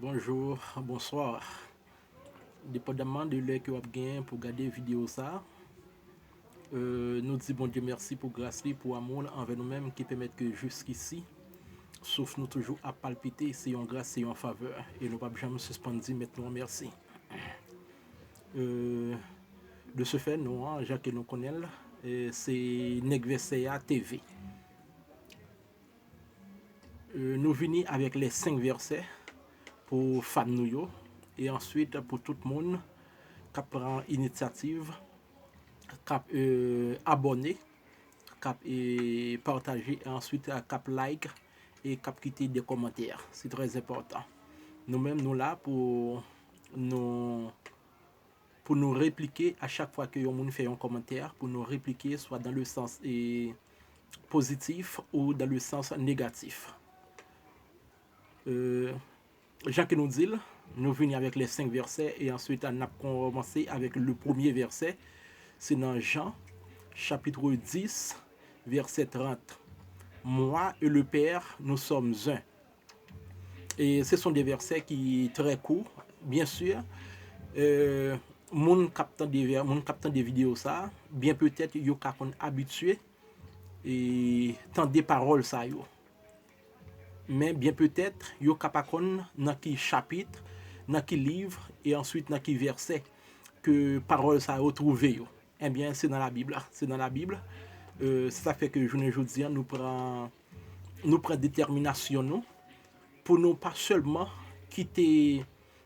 Bonjour, bonsoir. Dépendamment de l'heure que vous avez pour regarder la vidéo, nous disons bon Dieu merci pour grâce, pour amour envers nous-mêmes qui permettent que jusqu'ici, sauf nous toujours à palpiter, c'est une grâce, c'est une faveur. Et nous ne pouvons jamais suspendre maintenant merci. Euh, de ce fait, nous, Jacques nous connaissons, c'est Negveseya TV. Nous venons avec les 5 versets pour fans nous et ensuite pour tout le monde qui prend initiative, qui abonné, qui partager et ensuite qui like et qui quitter des commentaires. C'est très important. Nous-mêmes, nous là pour nous répliquer à chaque fois que quelqu'un fait un commentaire, pour nous répliquer soit dans le sens positif ou dans le sens négatif. Jean qui nous dit, nous venons avec les 5 versets et ensuite on a commencé avec le premier verset. C'est dans Jean, chapitre 10, verset 30. Moi et le Père, nous sommes un. Et ce sont des versets qui sont très courts, bien sûr. Mon captant des vidéos ça, bien peut-être yo ka kon habitué et tant des paroles ça yo. Mais bien peut-être yo ka pa kon dans qui chapitre, dans qui livre et ensuite dans qui verset que paroles ça yo trouvé yo. Eh bien c'est dans la Bible, c'est dans la Bible. Ça fait que journée aujourd'hui nous prend détermination nous pour nous pas seulement quitter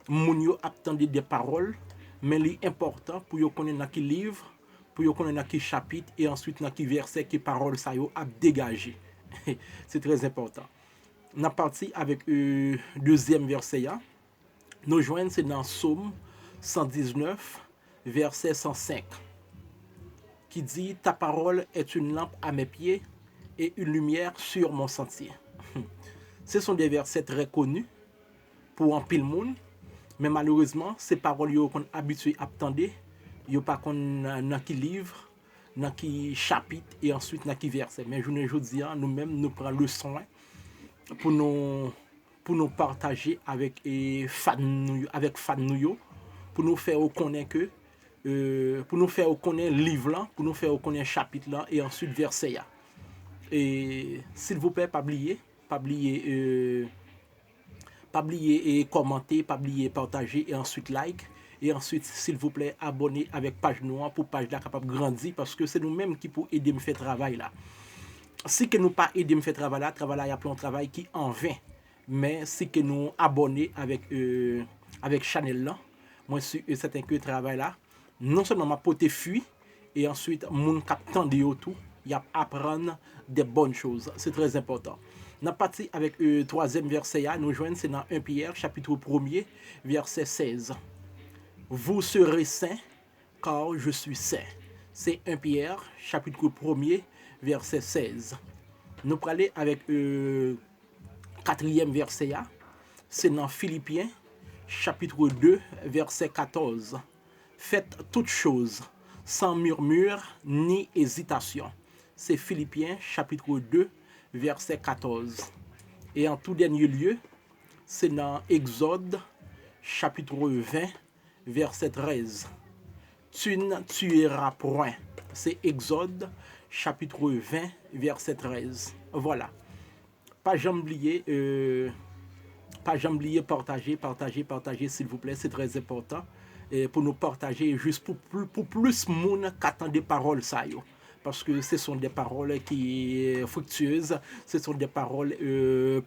moun yo attendre des paroles, mais l'important pour yo connaître dans qui livre, pour yo connaître dans qui chapitre et ensuite dans qui verset qui parole ça yo a dégagé. C'est très important. On a parti avec deuxième verset là. Nous joignons c'est dans Psaume 119 verset 105 qui dit ta parole est une lampe à mes pieds et une lumière sur mon sentier. Ce sont des versets très connus pour un pile monde, mais malheureusement, ces paroles yo qu'on habitué à attendre, yo pas qu'on dans qui livre, dans qui chapitre et ensuite dans qui verset. Mais aujourd'hui, nous-mêmes nous prenons le soin pour nous partager avec fans nous pour nous faire connaître que pour nous faire connaître livre là, pour nous faire connaître chapitre là et ensuite verset là. Et s'il vous plaît, pas oublier et commenter, pas oublier partager et ensuite like et ensuite s'il vous plaît abonner avec page noire pour page là capable grandir parce que c'est nous-mêmes qui pour aider me faire travail là. Si que nous pas aider me faire travail là y a plein de travail qui en vain. Mais si que nous abonner avec channel là, moi suis certain que travail là non seulement m'a porté fuit et ensuite mon cap tande tout, y a apprendre des bonnes choses, c'est très important. On a parti avec le troisième verset, nous joignons c'est dans 1 Pierre, chapitre 1er, verset 16. Vous serez saints, car je suis saint. C'est 1 Pierre, chapitre 1er, verset 16. Nous allons aller avec le quatrième verset, c'est dans Philippiens, chapitre 2, verset 14. Faites toutes choses sans murmure ni hésitation. C'est Philippiens, chapitre 2, verset 14. Et en tout dernier lieu, c'est dans Exode, chapitre 20, verset 13. Tu ne tueras point. C'est Exode, chapitre 20, verset 13. Voilà. Pas jamais oublier, partager, s'il vous plaît, c'est très important. Et pour nous partager, juste pour plus de monde qui attend des paroles, ça y est. Parce que ce sont des paroles qui sont fructueuses, ce sont des paroles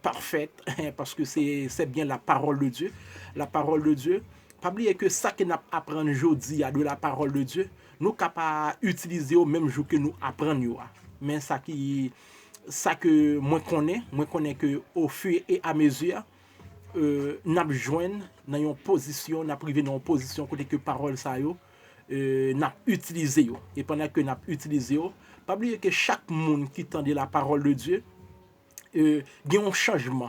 parfaites, parce que c'est bien la parole de Dieu. La parole de Dieu. Pas oublier que ça que nous apprenons aujourd'hui de la parole de Dieu, nous sommes capables d'utiliser au même jour que nous apprenons. Mais ça que moi connais que au fur et à mesure, nous joignons dans une position, nous privé dans une position côté que parole ça yo. N'a utilisé et pendant que n'a utilisé pas oublier que chaque monde qui tend la parole de Dieu il y a un changement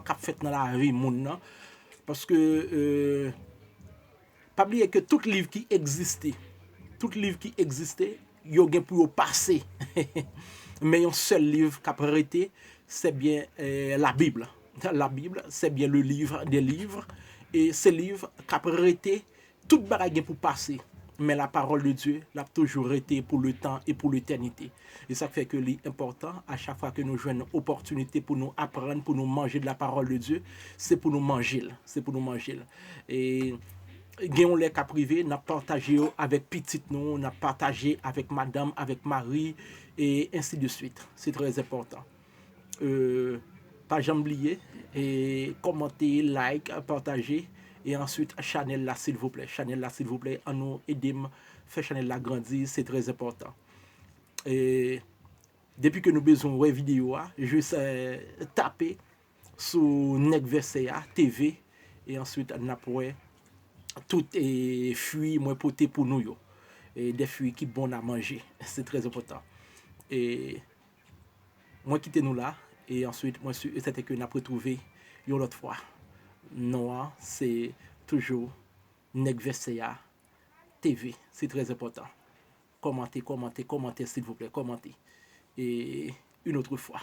qu'a fait dans la vie monde parce que pas oublier que tout livre qui existait il y a pour passer mais un seul livre qui a arrêté c'est bien la Bible. La Bible, c'est bien le livre des livres. Et ce livre qui a prêté toute bagaille pour passer. Mais la parole de Dieu l'a toujours été pour le temps et pour l'éternité. Et ça fait que l'important, à chaque fois que nous jouons une opportunité pour nous apprendre, pour nous manger de la parole de Dieu, c'est pour nous manger. C'est pour nous manger. Et gagnons les cas privés, n'a partagé avec petite nous, n'a partagé avec madame, avec Marie, et ainsi de suite. C'est très important. Pas jamais oublier et commenter, like, partager et ensuite channel là s'il vous plaît. Channel là s'il vous plaît, en nous aider faire channel là grandir, c'est très important. Et depuis que nous besoin de vidéo, je sais taper sur Nekverseya TV et ensuite on a tout est fruits moi poté pour nous yo. Et des fruits qui bon à manger, c'est très important. Et moi quitter nous là et ensuite moi c'était que n'a retrouvé une autre fois. Non, c'est toujours Nekverseya TV, c'est très important. Commentez, commentez, commentez s'il vous plaît, commentez. Et une autre fois.